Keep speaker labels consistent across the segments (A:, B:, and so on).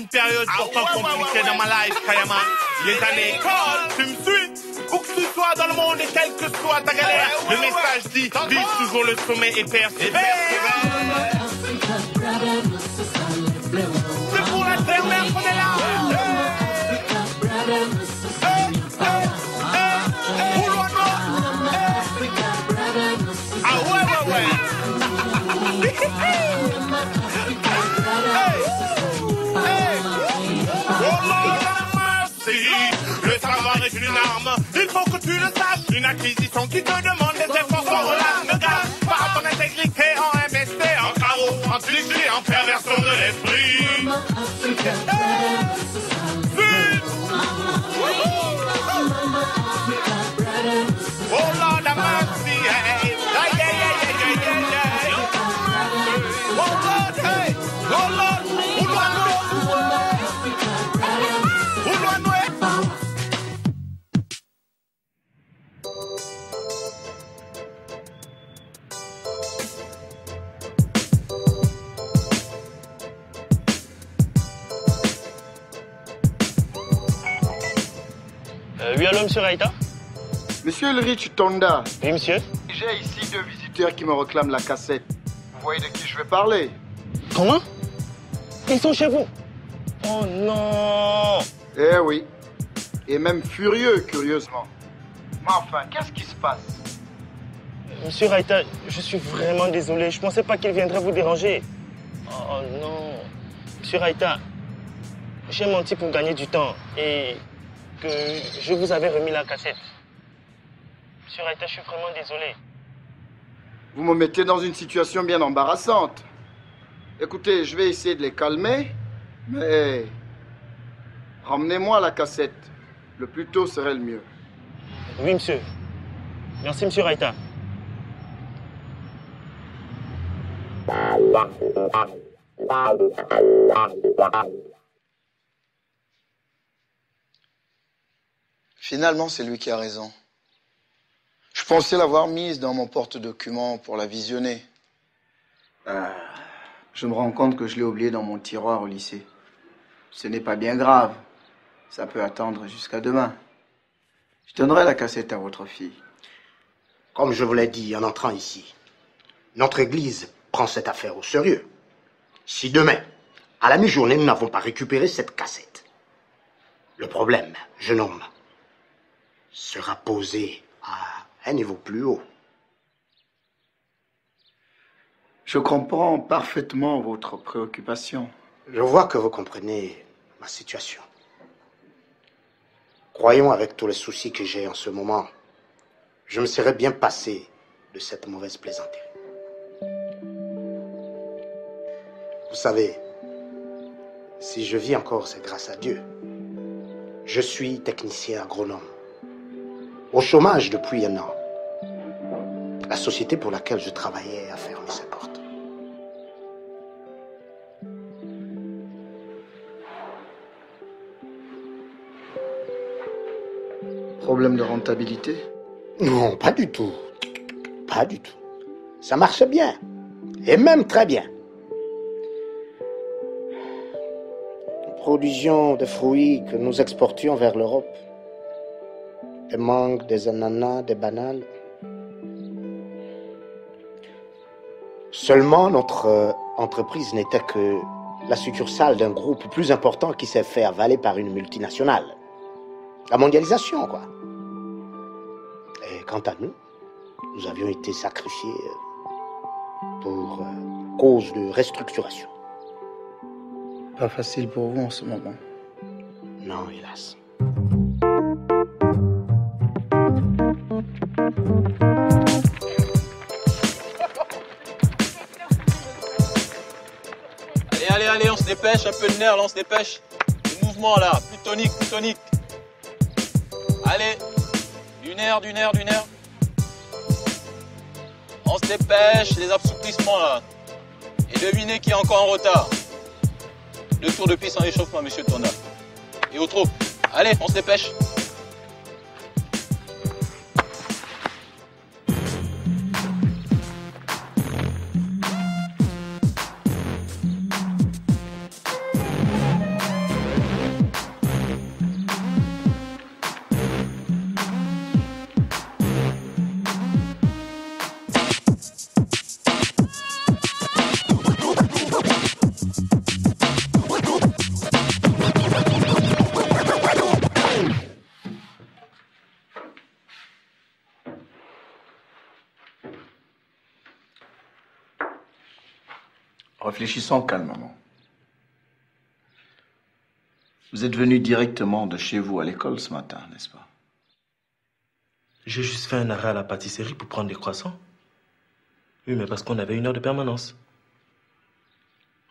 A: une période pourtant compliquée dans ma life, Kayama. Les années école, tu me suis. Où que tu sois dans le monde et quelle que soit ta galère, le message dit, vise toujours le sommet et persévère. C'est pour la terre-mère qu'on est là. Ah ouais. Le savoir est une arme, il faut que tu le saches. Une acquisition qui te demande des efforts sans relâche. Ne gâche pas ton intégrité en MST, en carreau, en cliché, en perversion de l'esprit. Oh Lord have mercy, hey. Oh Lord, hey. Oh Lord,
B: oui, allô, monsieur Raïta?
C: Monsieur Ulrich Tonda.
B: Oui, monsieur.
C: J'ai ici 2 visiteurs qui me réclament la cassette. Vous voyez de qui je vais parler?
B: Comment? Ils sont chez vous? Oh non!
C: Eh oui. Et même furieux, curieusement. Mais enfin, qu'est-ce qui se passe?
B: Monsieur Raïta, je suis vraiment désolé. Je pensais pas qu'il viendrait vous déranger. Oh non. Monsieur Raïta, j'ai menti pour gagner du temps et que je vous avais remis la cassette. Monsieur Raïta, je suis vraiment désolé.
C: Vous me mettez dans une situation bien embarrassante. Écoutez, je vais essayer de les calmer, mais ramenez-moi la cassette. Le plus tôt serait le mieux.
B: Oui, monsieur. Merci, monsieur Raïta.
C: Finalement, c'est lui qui a raison. Je pensais l'avoir mise dans mon porte-document pour la visionner. Je me rends compte que je l'ai oubliée dans mon tiroir au lycée. Ce n'est pas bien grave. Ça peut attendre jusqu'à demain. Je donnerai la cassette à votre fille.
D: Comme je vous l'ai dit en entrant ici, notre Église prend cette affaire au sérieux. Si demain, à la mi-journée, nous n'avons pas récupéré cette cassette, le problème, jeune homme, sera posé à un niveau plus haut.
C: Je comprends parfaitement votre préoccupation.
D: Je vois que vous comprenez ma situation. Croyons, avec tous les soucis que j'ai en ce moment, je me serais bien passé de cette mauvaise plaisanterie. Vous savez, si je vis encore, c'est grâce à Dieu. Je suis technicien agronome, au chômage depuis 1 an. La société pour laquelle je travaillais a fermé ses portes.
C: Problème de rentabilité?
D: Non, pas du tout. Pas du tout. Ça marche bien. Et même très bien. Nous produisions des fruits que nous exportions vers l'Europe. Des mangues, des ananas, des bananes. Seulement, notre entreprise n'était que la succursale d'un groupe plus important qui s'est fait avaler par une multinationale. La mondialisation, quoi. Et quant à nous, nous avions été sacrifiés pour cause de restructuration.
C: Pas facile pour vous en ce moment.
D: Non, hélas.
E: Allez, on se dépêche, un peu de nerf, là, on se dépêche. Le mouvement, là, plus tonique, plus tonique. Allez, du nerf. On se dépêche, les assouplissements, là. Et devinez qui est encore en retard. 2 tours de piste en échauffement, monsieur Tonda. Et aux troupes. Allez, on se dépêche.
C: Réfléchissons calmement. Vous êtes venu directement de chez vous à l'école ce matin, n'est-ce pas?
B: J'ai juste fait un arrêt à la pâtisserie pour prendre des croissants. Oui, mais parce qu'on avait 1 heure de permanence.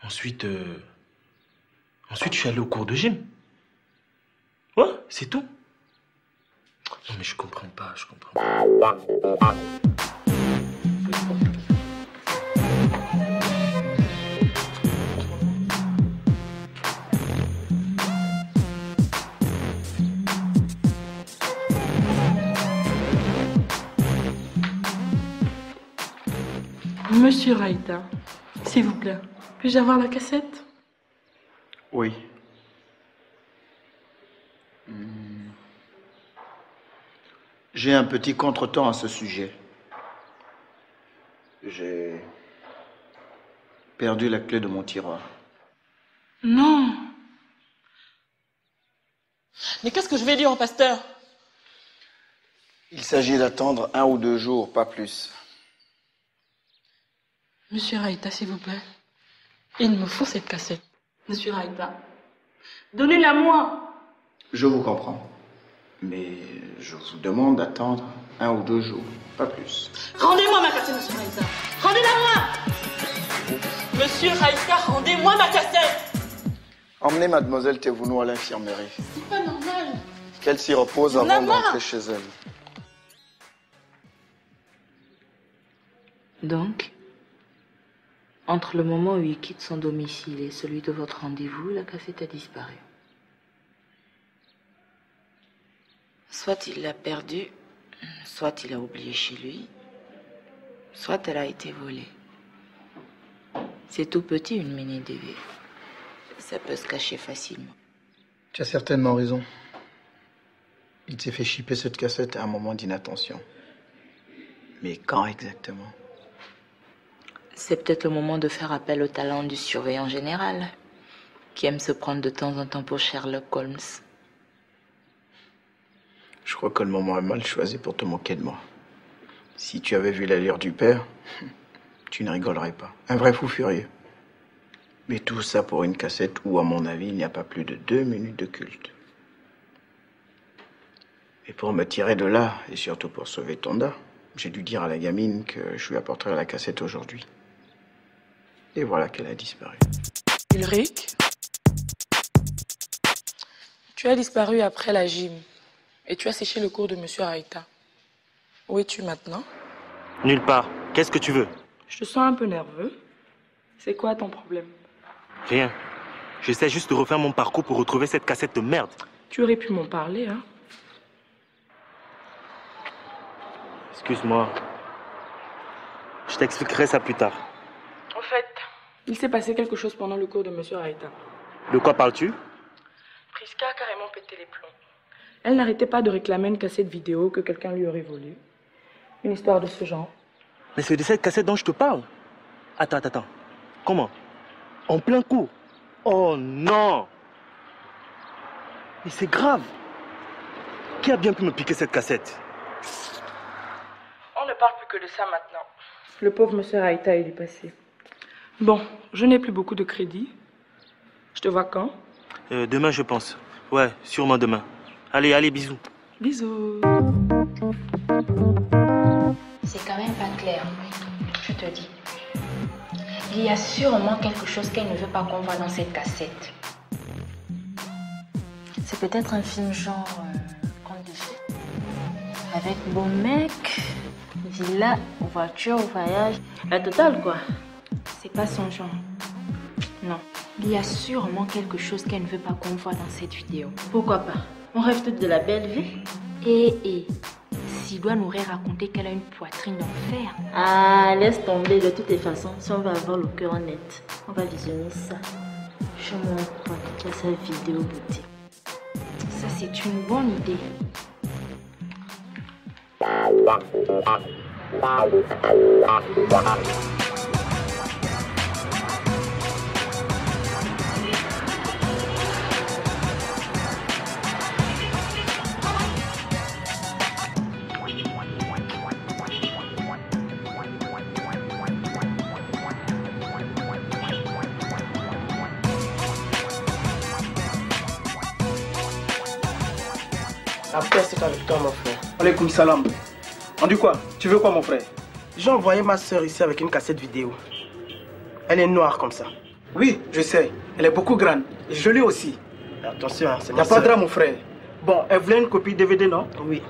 B: Ensuite, je suis allé au cours de gym. Ouais, c'est tout. Non, mais je comprends pas.
F: Monsieur Raïta, s'il vous plaît, puis-je avoir la cassette?
C: Oui. J'ai un petit contretemps à ce sujet. J'ai perdu la clé de mon tiroir.
F: Non.
G: Mais qu'est-ce que je vais dire au pasteur?
C: Il s'agit d'attendre 1 ou 2 jours, pas plus.
F: Monsieur Raïta, s'il vous plaît. Il me faut cette cassette. Monsieur Raïta, donnez-la moi.
C: Je vous comprends. Mais je vous demande d'attendre 1 ou 2 jours, pas plus.
F: Rendez-moi ma cassette, monsieur Raïta. Rendez-la-moi. Monsieur Raïta, rendez-moi ma cassette.
C: Emmenez mademoiselle Thévounou à l'infirmerie.
F: C'est pas normal.
C: Qu'elle s'y repose avant d'entrer chez elle.
H: Donc, entre le moment où il quitte son domicile et celui de votre rendez-vous, la cassette a disparu. Soit il l'a perdue, soit il l'a oubliée chez lui, soit elle a été volée. C'est tout petit, une mini-DV. Ça peut se cacher facilement.
C: Tu as certainement raison. Il s'est fait chipper cette cassette à un moment d'inattention. Mais quand exactement?
H: C'est peut-être le moment de faire appel au talent du surveillant général, qui aime se prendre de temps en temps pour Sherlock Holmes.
C: Je crois que le moment est mal choisi pour te moquer de moi. Si tu avais vu l'allure du père, tu ne rigolerais pas. Un vrai fou furieux. Mais tout ça pour une cassette où, à mon avis, il n'y a pas plus de 2 minutes de culte. Et pour me tirer de là, et surtout pour sauver Tonda, j'ai dû dire à la gamine que je lui apporterais la cassette aujourd'hui. Et voilà qu'elle a disparu.
F: Ulrich, tu as disparu après la gym et tu as séché le cours de monsieur Raïta. Où es-tu maintenant?
B: Nulle part. Qu'est-ce que tu veux?
F: Je te sens un peu nerveux. C'est quoi ton problème?
B: Rien. J'essaie juste de refaire mon parcours pour retrouver cette cassette de merde.
F: Tu aurais pu m'en parler, hein?
B: Excuse-moi. Je t'expliquerai ça plus tard.
F: En fait, il s'est passé quelque chose pendant le cours de monsieur Raïta.
B: De quoi parles-tu?
F: Priska a carrément pété les plombs. Elle n'arrêtait pas de réclamer une cassette vidéo que quelqu'un lui aurait volée. Une histoire de ce genre.
B: Mais c'est de cette cassette dont je te parle. Attends. Comment? En plein cours? Oh non! Mais c'est grave. Qui a bien pu me piquer cette cassette?
F: On ne parle plus que de ça maintenant. Le pauvre monsieur Raïta, il est passé. Bon, je n'ai plus beaucoup de crédit. Je te vois quand?
B: Demain, je pense. Ouais, sûrement demain. Allez, bisous.
F: Bisous.
H: C'est quand même pas clair, je te dis. Il y a sûrement quelque chose qu'elle ne veut pas qu'on voit dans cette cassette. C'est peut-être un film genre conte de fées. Avec beau mec, villa, voiture, voyage, la totale quoi. C'est pas son genre. Non. Il y a sûrement quelque chose qu'elle ne veut pas qu'on voit dans cette vidéo. Pourquoi pas? On rêve toutes de la belle vie. Et s'il doit nous raconter qu'elle a une poitrine d'enfer. Ah, laisse tomber de toutes les façons. Si on va avoir le cœur net, on va visionner ça. Je mon pote qui a sa vidéo beauté. Ça, c'est une bonne idée.
B: Après, c'est avec toi, mon frère.
I: Alaykoum salam. On dit quoi? Tu veux quoi, mon frère?
B: J'ai envoyé ma soeur ici avec une cassette vidéo. Elle est noire comme ça.
I: Oui, je sais. Elle est beaucoup grande. Et jolie aussi.
B: Attention, hein, c'est
I: Il
B: ma
I: n'y a pas de
B: soeur.
I: drame, mon frère. Bon, elle voulait une copie DVD, non?
B: Oui.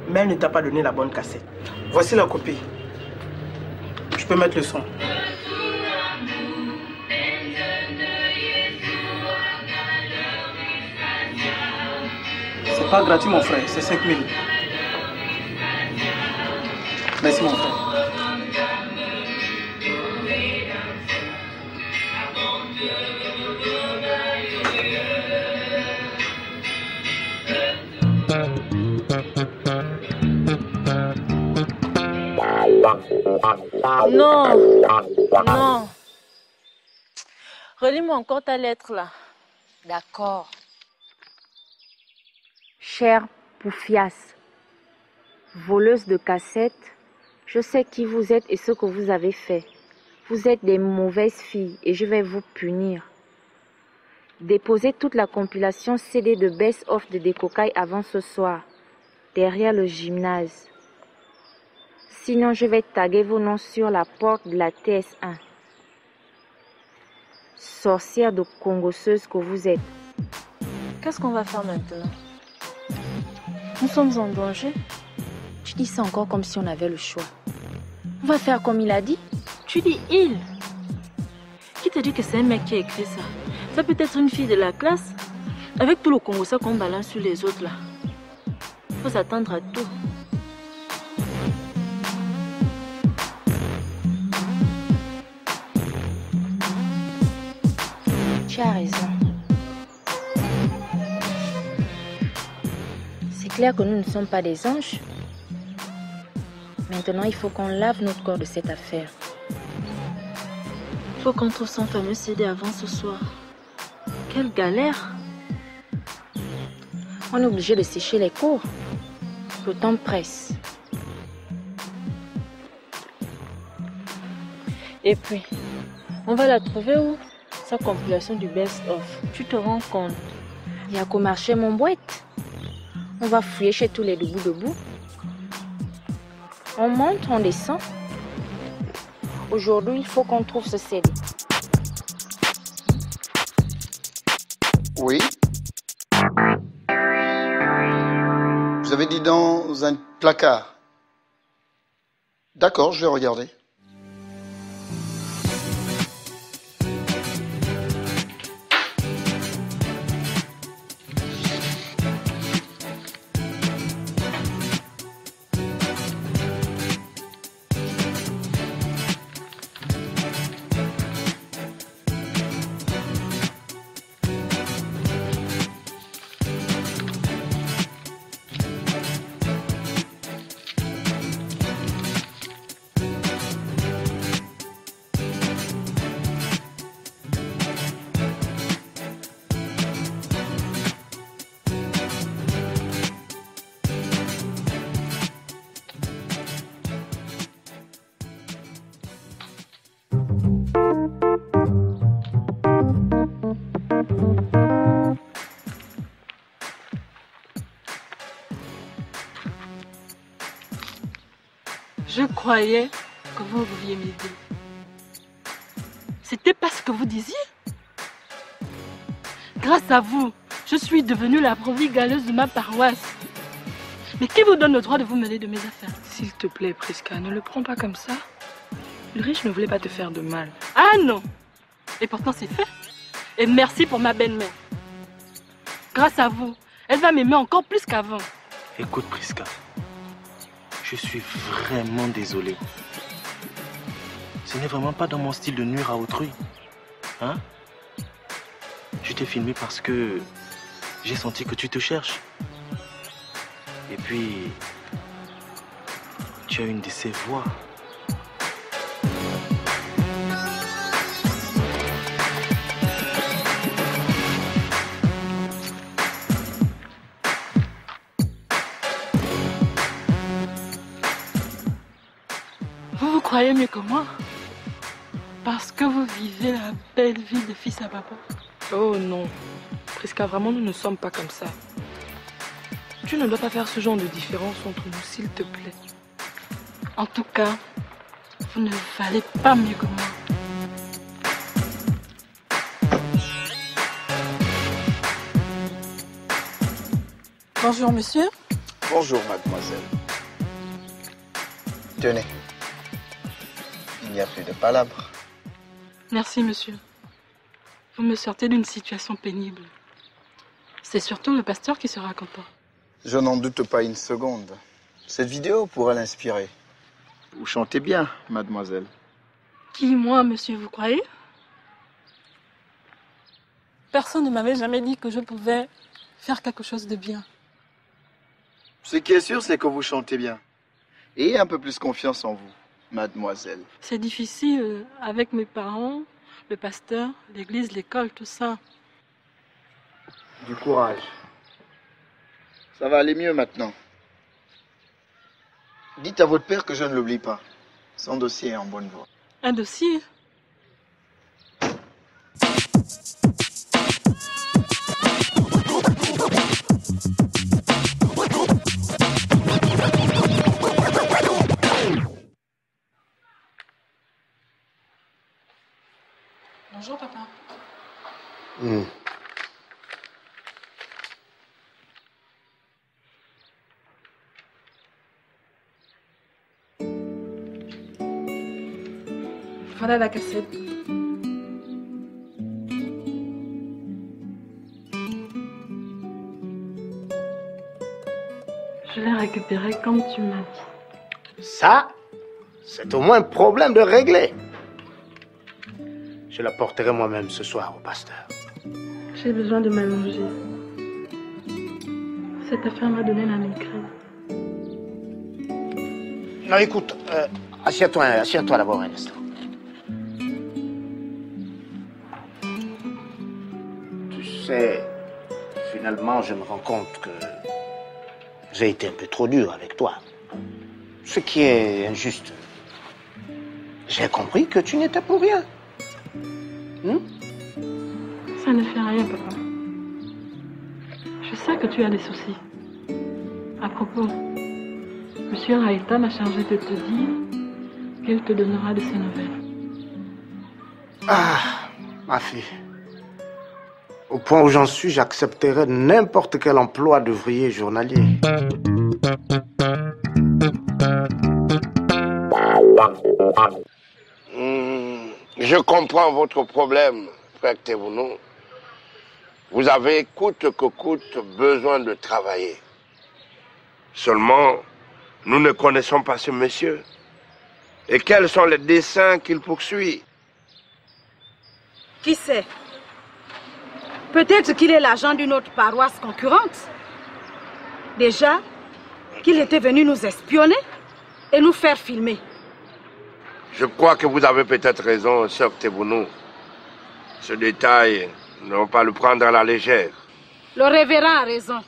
B: Mais elle ne t'a pas donné la bonne cassette.
I: Voici la copie. Je peux mettre le son. C'est pas gratuit, mon frère. C'est 5 000. Merci, mon frère.
H: Non. Non. Relis-moi encore ta lettre là.
J: D'accord.
H: Chère Poufias, voleuse de cassettes, je sais qui vous êtes et ce que vous avez fait. Vous êtes des mauvaises filles et je vais vous punir. Déposez toute la compilation CD de Best of de Décocaille avant ce soir, derrière le gymnase. Sinon, je vais taguer vos noms sur la porte de la TS1. Sorcière de congosseuse que vous êtes. Qu'est-ce qu'on va faire maintenant? Nous sommes en danger. Tu dis ça encore comme si on avait le choix. On va faire comme il a dit. Tu dis il. Qui te dit que c'est un mec qui a écrit ça? Ça peut être une fille de la classe. Avec tout le congossais qu'on balance sur les autres là. Il faut s'attendre à tout. Tu as raison. C'est clair que nous ne sommes pas des anges. Maintenant, il faut qu'on lave notre corps de cette affaire. Il faut qu'on trouve son fameux CD avant ce soir. Quelle galère! On est obligé de sécher les cours. Le temps presse. Et puis, on va la trouver où? Sa compilation du best-of. Tu te rends compte? Il y a qu'au marché mon boîte. On va fouiller chez tous les debout. On monte, on descend. Aujourd'hui, il faut qu'on trouve ce CD.
C: Oui. Vous avez dit dans un placard. D'accord, je vais regarder.
G: Je croyais que vous vouliez m'aider. C'était pas ce que vous disiez? Grâce à vous, je suis devenue la brebis galeuse de ma paroisse. Mais qui vous donne le droit de vous mêler de mes affaires?
F: S'il te plaît, Prisca, ne le prends pas comme ça. Ulrich ne voulait pas te faire de mal.
G: Ah non! Et pourtant c'est fait. Et merci pour ma belle-mère. Grâce à vous, elle va m'aimer encore plus qu'avant.
B: Écoute, Prisca. Je suis vraiment désolé. Ce n'est vraiment pas dans mon style de nuire à autrui. Hein? Je t'ai filmé parce que j'ai senti que tu te cherches. Et puis, tu as une de ces voix.
G: Vous croyez mieux que moi? Parce que vous vivez la belle vie de fils à papa.
F: Oh non. Prisca, vraiment, nous ne sommes pas comme ça. Tu ne dois pas faire ce genre de différence entre nous, s'il te plaît.
G: En tout cas, vous ne valez pas mieux que moi. Bonjour, monsieur.
C: Bonjour, mademoiselle. Tenez. Il n'y a plus de palabres.
G: Merci, monsieur. Vous me sortez d'une situation pénible. C'est surtout le pasteur qui sera content.
C: Je n'en doute pas une seconde. Cette vidéo pourra l'inspirer. Vous chantez bien, mademoiselle.
G: Qui, moi, monsieur, vous croyez? Personne ne m'avait jamais dit que je pouvais faire quelque chose de bien.
C: Ce qui est sûr, c'est que vous chantez bien. Ayez un peu plus confiance en vous, mademoiselle.
G: C'est difficile avec mes parents, le pasteur, l'église, l'école, tout ça.
C: Du courage. Ça va aller mieux maintenant. Dites à votre père que je ne l'oublie pas. Son dossier est en bonne voie.
G: Un dossier? Bonjour, papa. Voilà la cassette. Je l'ai récupérée comme tu m'as dit.
D: Ça, c'est au moins un problème de régler. Je la porterai moi-même ce soir au pasteur.
G: J'ai besoin de m'allonger. Cette affaire m'a donné la migraine.
D: Non, écoute, assieds-toi d'abord un instant. Tu sais, finalement, je me rends compte que j'ai été un peu trop dur avec toi. Ce qui est injuste. J'ai compris que tu n'étais pour rien.
G: Ça ne fait rien, papa. Je sais que tu as des soucis. À propos, Monsieur Raïta m'a chargé de te dire qu'il te donnera de ses nouvelles.
D: Ah, ma fille. Au point où j'en suis, j'accepterais n'importe quel emploi d'ouvrier journalier.
J: Je comprends votre problème, frère Tebounou. Vous avez coûte que coûte besoin de travailler. Seulement, nous ne connaissons pas ce monsieur. Et quels sont les desseins qu'il poursuit?
K: Qui sait? Peut-être qu'il est l'agent d'une autre paroisse concurrente. Déjà, qu'il était venu nous espionner et nous faire filmer.
J: Je crois que vous avez peut-être raison, sœur Tebounou. Ce détail, ne va pas le prendre à la légère.
K: Le révérend a raison.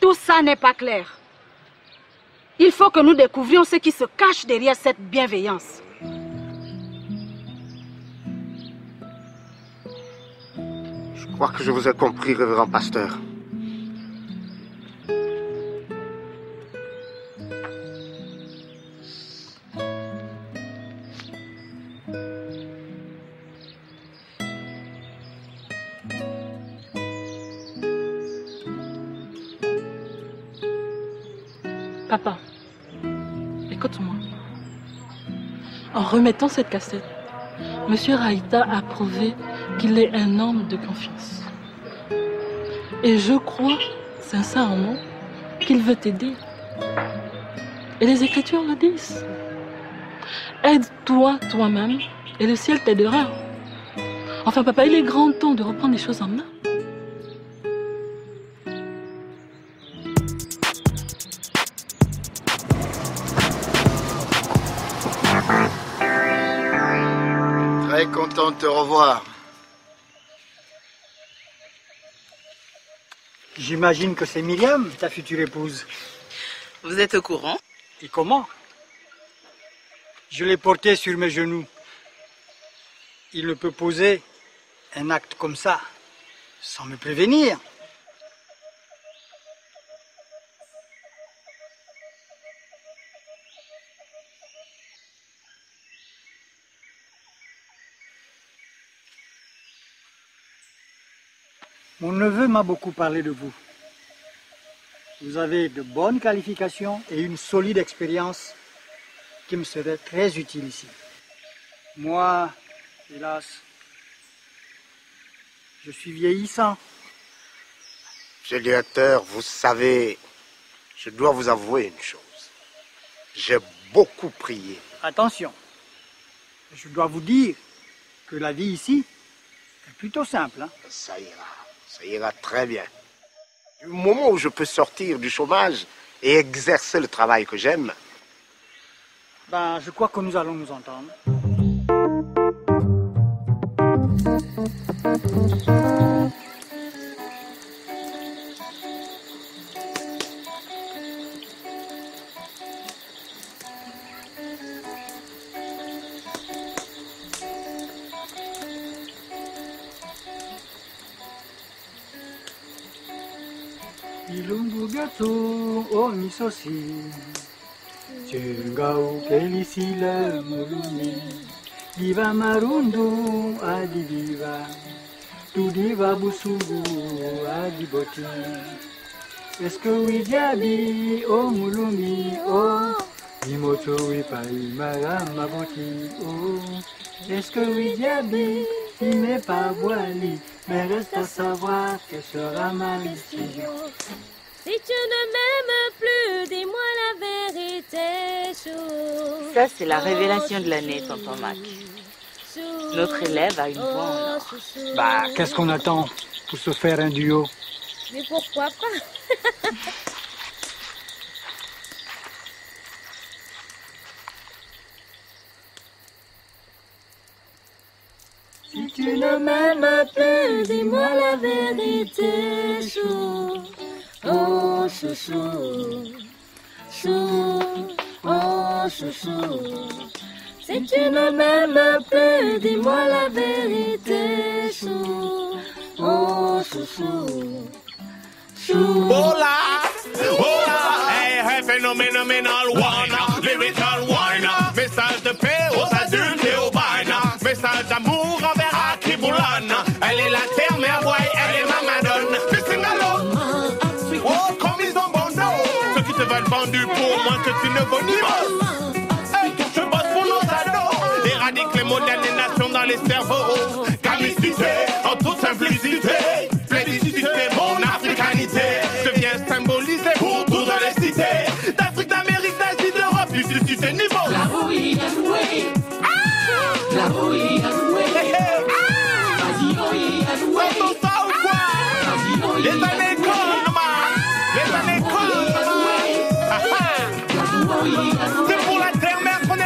K: Tout ça n'est pas clair. Il faut que nous découvrions ce qui se cache derrière cette bienveillance.
D: Je crois que je vous ai compris, révérend pasteur.
G: Papa, écoute-moi. En remettant cette cassette, Monsieur Raïta a prouvé qu'il est un homme de confiance. Et je crois, sincèrement, qu'il veut t'aider. Et les Écritures le disent. Aide-toi toi-même et le ciel t'aidera. Enfin, papa, il est grand temps de reprendre les choses en main.
C: Très content de te revoir.
L: J'imagine que c'est Myriam, ta future épouse.
M: Vous êtes au courant?
L: Et comment? Je l'ai portée sur mes genoux. Il ne peut poser un acte comme ça sans me prévenir. Mon neveu m'a beaucoup parlé de vous. Vous avez de bonnes qualifications et une solide expérience qui me serait très utile ici. Moi, hélas, je suis vieillissant.
D: Monsieur le directeur, vous savez, je dois vous avouer une chose. J'ai beaucoup prié.
L: Attention, je dois vous dire que la vie ici est plutôt simple. Hein?
D: Ça ira très bien. Du moment où je peux sortir du chômage et exercer le travail que j'aime.
L: Ben, je crois que nous allons nous entendre. Ilungu gato o misosi, Chengau kelisile mulumi, diva marundu adidiva, tu diva busugu adiboti. Est-ce que oui diabi o mulumi o, imoto oui pai marama boti o. Est-ce que oui diabi il n'est pas voilé, mais reste à savoir que sera ma décision.
N: Si tu ne m'aimes plus, dis-moi la vérité, chou.
H: Ça, c'est la révélation de l'année, tonton Mac. Notre élève a une voix en or.
L: Bah, qu'est-ce qu'on attend pour se faire un duo?
N: Mais pourquoi pas? Si tu ne m'aimes plus, dis-moi la vérité, chou. Oh, chouchou, chou, oh, chouchou. Si tu ne m'aimes plus, dis-moi la vérité, chou. Oh, chouchou, chou.
A: Hola, hola, hey, phenomenal one, lyrical one. Message de paix aux adultes et aux bains. Message d'amour envers Akiboulan. Elle est la terre, mais elle est ma madone. Oh, comme ils ont bon dos. Ceux qui te veulent vendu pour moins que tu ne vaux ni mot. Hey, je bosse pour nos ados. Éradique les modernisations dans les cerveaux. Gamicité, en toute simplicité. Plébiscité, mon africanité. Je viens symboliser pour toutes les cités. D'Afrique, d'Amérique, d'Asie, d'Europe, du suscité niveau.
N: La rouille a joué.
A: La rouille a joué.
N: Vas-y, rouille a joué.
A: On ça ou quoi? Les années c'est pour la terre-mère qu'on est là.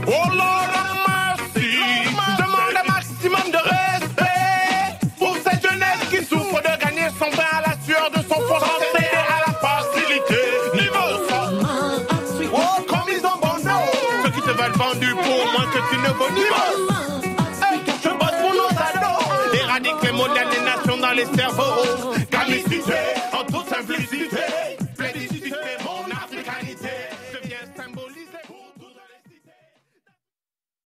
A: Oh Lord of mercy. Demande un maximum de respect pour cette jeunesse qui souffre de gagner son pain à la sueur de son front français à la facilité. Niveau 100. Oh, comme ils ont bon dos. Ceux qui te veulent vendu pour moins que tu ne vaux niveau. Je bosse pour nos ados. Éradique les modernisations dans les cerveaux.